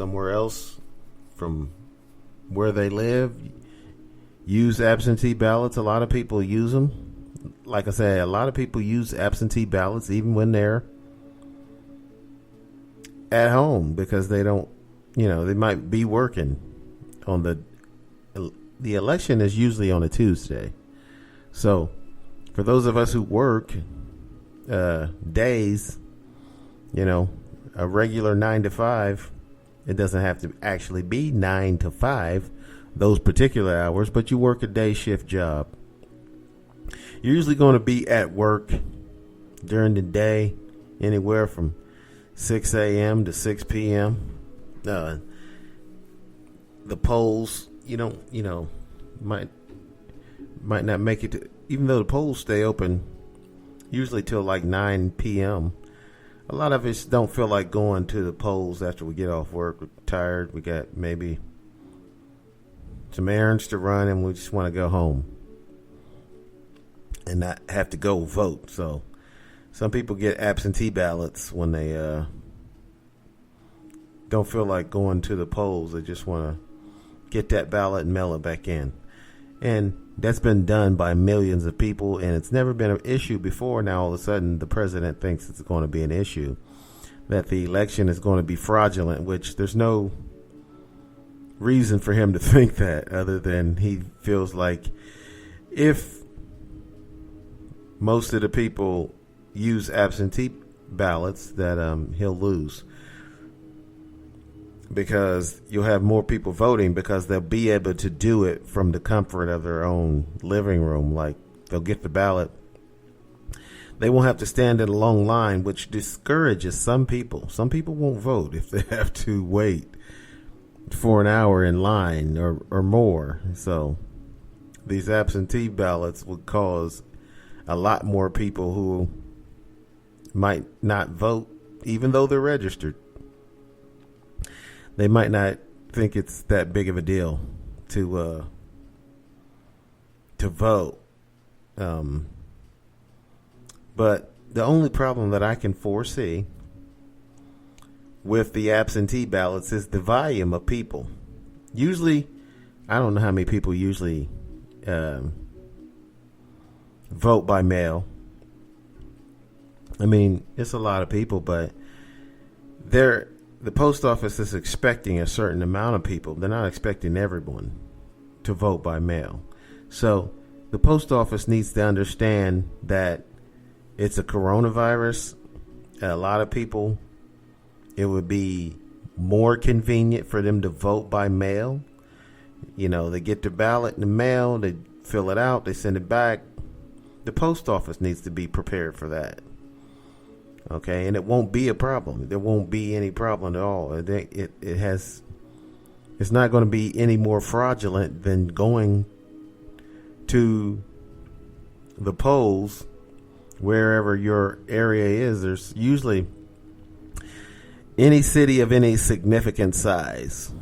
somewhere else from where they live use absentee ballots. A lot of people use them. Like I said, a lot of people use absentee ballots even when they're at home because they don't, they might be working on the election is usually on a Tuesday. So for those of us who work days, a regular 9 to 5, it doesn't have to actually be 9 to 5, those particular hours, but you work a day shift job. You're usually going to be at work during the day, anywhere from 6 a.m. to 6 p.m. The polls, might not make it to, even though the polls stay open usually till like 9 p.m. A lot of us don't feel like going to the polls after we get off work. We're tired. We got maybe some errands to run and we just want to go home and not have to go vote. So some people get absentee ballots when they don't feel like going to the polls. They just want to get that ballot and mail it back in. And that's been done by millions of people, and it's never been an issue before. Now, all of a sudden, the president thinks it's going to be an issue, that the election is going to be fraudulent, which there's no reason for him to think that other than he feels like if most of the people use absentee ballots that he'll lose. Because you'll have more people voting because they'll be able to do it from the comfort of their own living room. Like they'll get the ballot. They won't have to stand in a long line, which discourages some people. Some people won't vote if they have to wait for an hour in line or more. So these absentee ballots would cause a lot more people who might not vote, even though they're registered. They might not think it's that big of a deal to vote. But the only problem that I can foresee with the absentee ballots is the volume of people. Usually, I don't know how many people usually vote by mail. I mean, it's a lot of people, but the post office is expecting a certain amount of people. They're not expecting everyone to vote by mail. So the post office needs to understand that it's a coronavirus. A lot of people, it would be more convenient for them to vote by mail. They get their ballot in the mail, they fill it out, they send it back. The post office needs to be prepared for that. Okay, and it won't be a problem. There won't be any problem at all. It's not going to be any more fraudulent than going to the polls wherever your area is. There's usually any city of any significant size.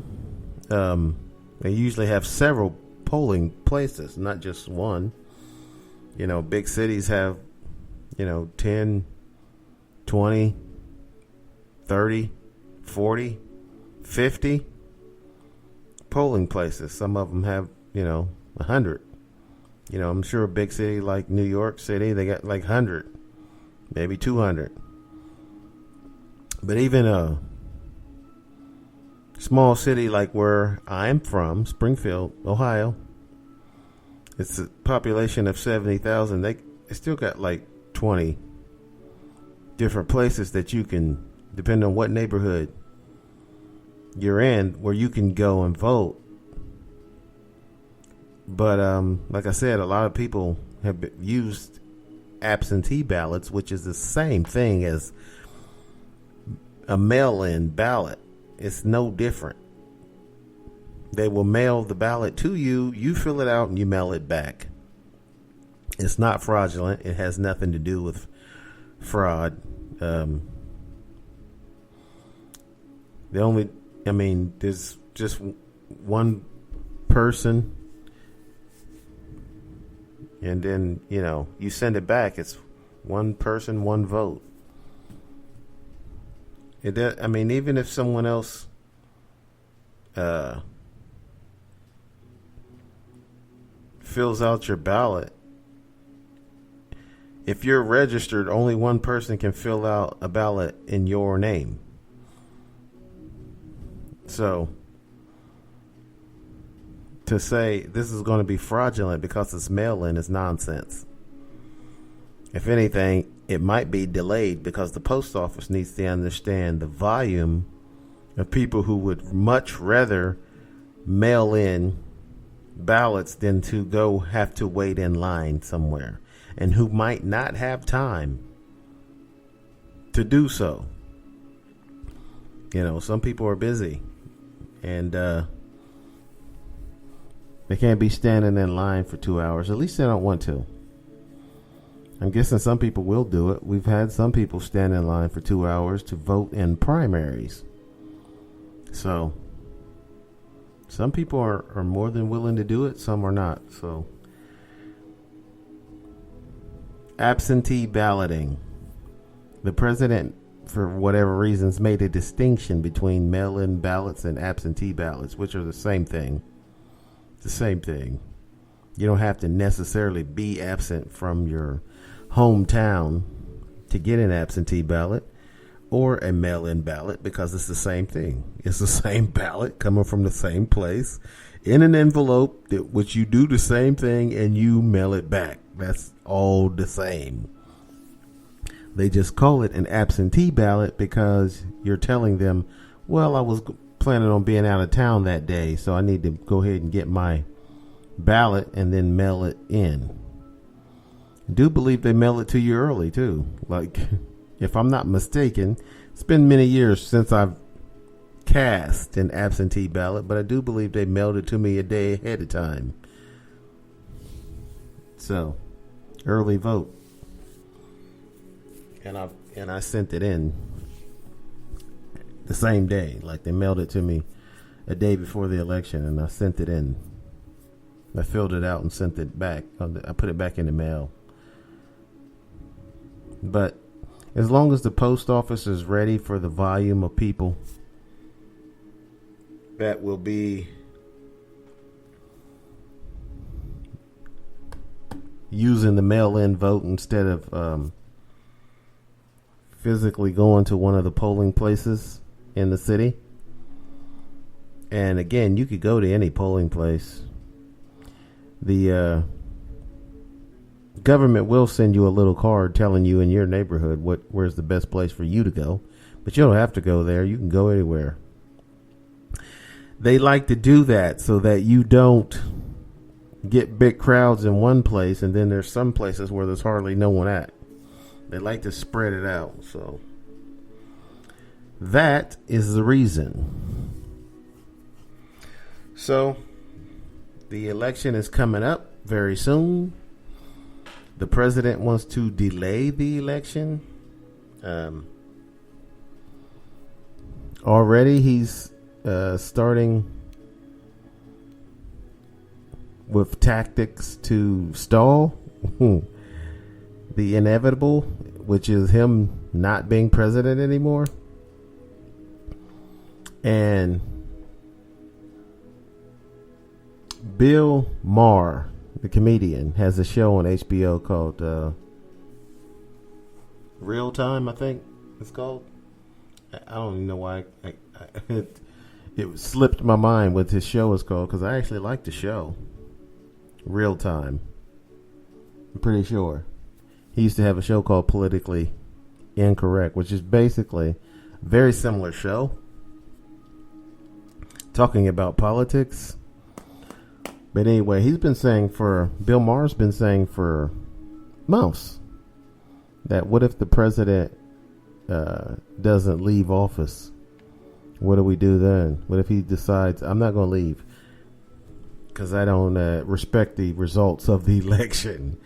They usually have several polling places, not just one. Big cities have, 10, 20, 30, 40, 50 polling places. Some of them have, 100. I'm sure a big city like New York City, they got like 100, maybe 200. But even a small city like where I'm from, Springfield, Ohio, it's a population of 70,000. They still got like 20 different places that you can, depending on what neighborhood you're in, where you can go and vote. But like I said, a lot of people have used absentee ballots, which is the same thing as a mail-in ballot. It's no different. They will mail the ballot to you, you fill it out, and you mail it back. It's not fraudulent. It has nothing to do with fraud. There's just one person, and then, you send it back. It's one person, one vote. Even if someone else fills out your ballot, if you're registered, only one person can fill out a ballot in your name. So to say this is going to be fraudulent because it's mail-in is nonsense. If anything, it might be delayed because the post office needs to understand the volume of people who would much rather mail in ballots than to go have to wait in line somewhere, and who might not have time to do so. You know, some people are busy and they can't be standing in line for 2 hours. At least they don't want to. I'm guessing some people will do it. We've had some people stand in line for 2 hours to vote in primaries. So some people are more than willing to do it. Some are not. So absentee balloting. The president, for whatever reasons, made a distinction between mail-in ballots and absentee ballots, which are the same thing. The same thing. You don't have to necessarily be absent from your hometown to get an absentee ballot or a mail-in ballot, because it's the same thing. It's the same ballot coming from the same place in an envelope, which you do the same thing and you mail it back. That's all the same. They just call it an absentee ballot because you're telling them, well, I was planning on being out of town that day, so I need to go ahead and get my ballot and then mail it in. I do believe they mail it to you early too. Like, if I'm not mistaken, it's been many years since I've cast an absentee ballot, but I do believe they mailed it to me a day ahead of time. So, early vote. And I sent it in the same day. Like, they mailed it to me a day before the election, and I sent it in. I filled it out and sent it back. I put it back in the mail. But as long as the post office is ready for the volume of people that will be using the mail-in vote instead of physically going to one of the polling places in the city. And again, you could go to any polling place. The government will send you a little card telling you in your neighborhood where's the best place for you to go, but you don't have to go there. You can go anywhere. They like to do that so that you don't get big crowds in one place and then there's some places where there's hardly no one at. They like to spread it out. So that is the reason. So the election is coming up very soon. The president wants to delay the election. Already he's starting with tactics to stall the inevitable, which is him not being president anymore. And Bill Maher, the comedian, has a show on HBO called Real Time, I think it's called. I don't even know why it slipped my mind what his show is called, because I actually like the show. Real Time. I'm pretty sure. He used to have a show called Politically Incorrect, which is basically a very similar show, talking about politics. But anyway, Bill Maher's been saying for months that what if the president doesn't leave office? What do we do then? What if he decides, I'm not going to leave because I don't respect the results of the election?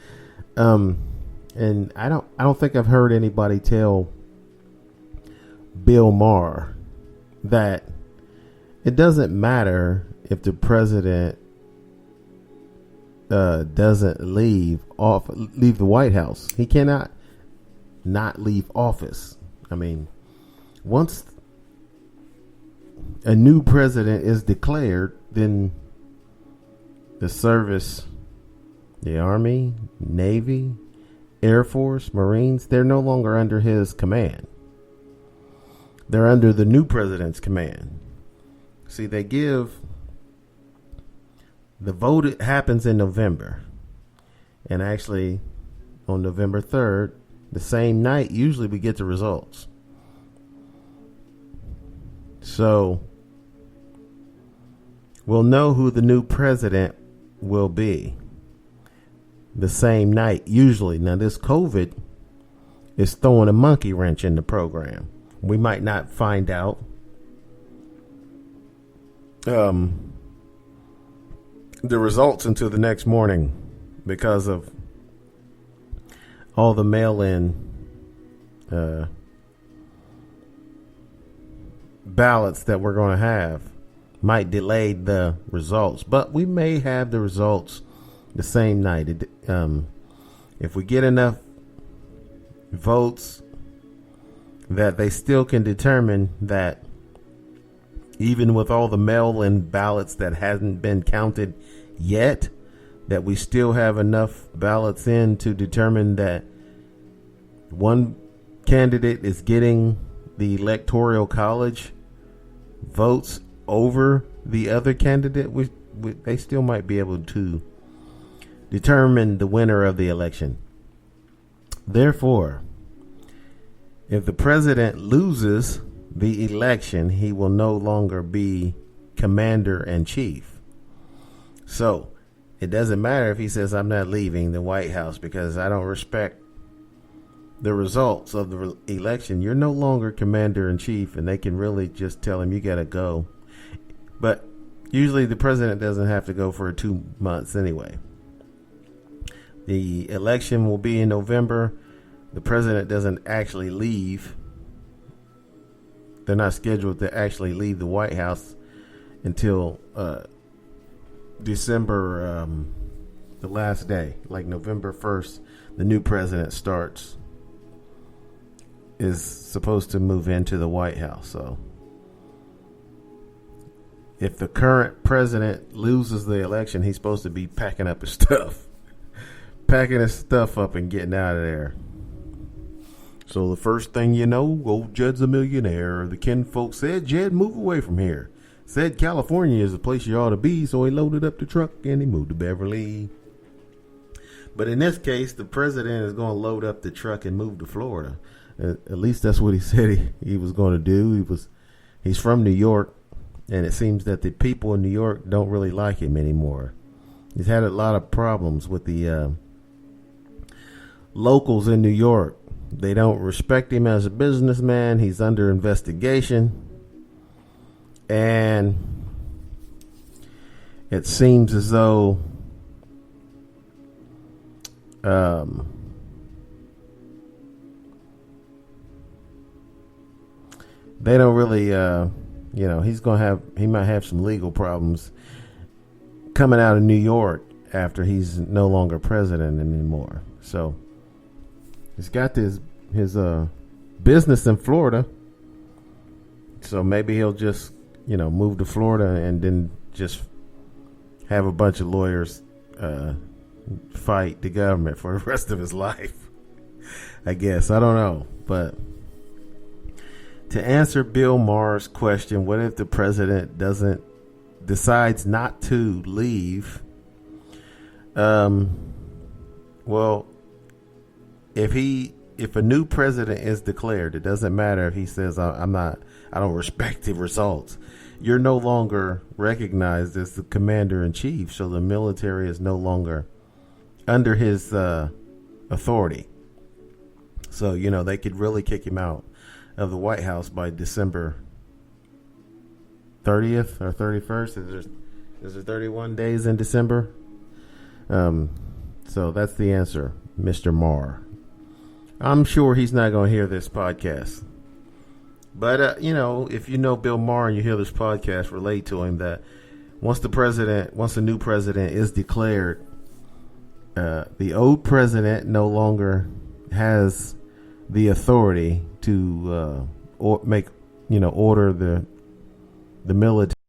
And I don't think I've heard anybody tell Bill Maher that it doesn't matter if the president doesn't leave the White House. He cannot not leave office. I mean, once a new president is declared, then the service, the Army, Navy, Air Force, Marines, they're no longer under his command. They're under the new president's command. See, they give the vote. It happens in November, and actually on November 3rd, the same night, usually we get the results. So we'll know who the new president will be the same night, usually. Now, this COVID is throwing a monkey wrench in the program. We might not find out the results until the next morning because of all the mail-in ballots that we're going to have. Might delay the results, but we may have the results the same night. If we get enough votes that they still can determine that even with all the mail-in ballots that hasn't been counted yet, that we still have enough ballots in to determine that one candidate is getting the electoral college votes over the other candidate, they still might be able to determine the winner of the election. Therefore, if the president loses the election, he will no longer be commander-in-chief. So it doesn't matter if he says, I'm not leaving the White House because I don't respect the results of the election. You're no longer commander-in-chief, and they can really just tell him, you got to go. But usually the president doesn't have to go for 2 months anyway. The election will be in November. The president doesn't actually leave. They're not scheduled to actually leave the White House until December, the last day, like November 1st. The new president is supposed to move into the White House. So if the current president loses the election, he's supposed to be packing up his stuff. Packing his stuff up and getting out of there. So the first thing you know, old Jed's a millionaire. The kinfolk said, Jed, move away from here. Said California is the place you ought to be, so he loaded up the truck and he moved to Beverly. But in this case, the president is going to load up the truck and move to Florida. At least that's what he said he was going to do. He's from New York, and it seems that the people in New York don't really like him anymore. He's had a lot of problems with the locals in New York. They don't respect him as a businessman. He's under investigation. And it seems as though they don't really, he might have some legal problems coming out of New York after he's no longer president anymore. So he's got his business in Florida. So maybe he'll just, move to Florida and then just have a bunch of lawyers fight the government for the rest of his life. I guess. I don't know. But to answer Bill Maher's question, what if the president decides not to leave? Well, if a new president is declared, it doesn't matter if he says I don't respect the results. You're no longer recognized as the commander-in-chief, so the military is no longer under his authority. So, they could really kick him out of the White House by December 30th or 31st. Is there 31 days in December? So that's the answer, Mr. Maher. I'm sure he's not going to hear this podcast. But, if you know Bill Maher and you hear this podcast, relate to him that once the new president is declared, the old president no longer has the authority to order the the military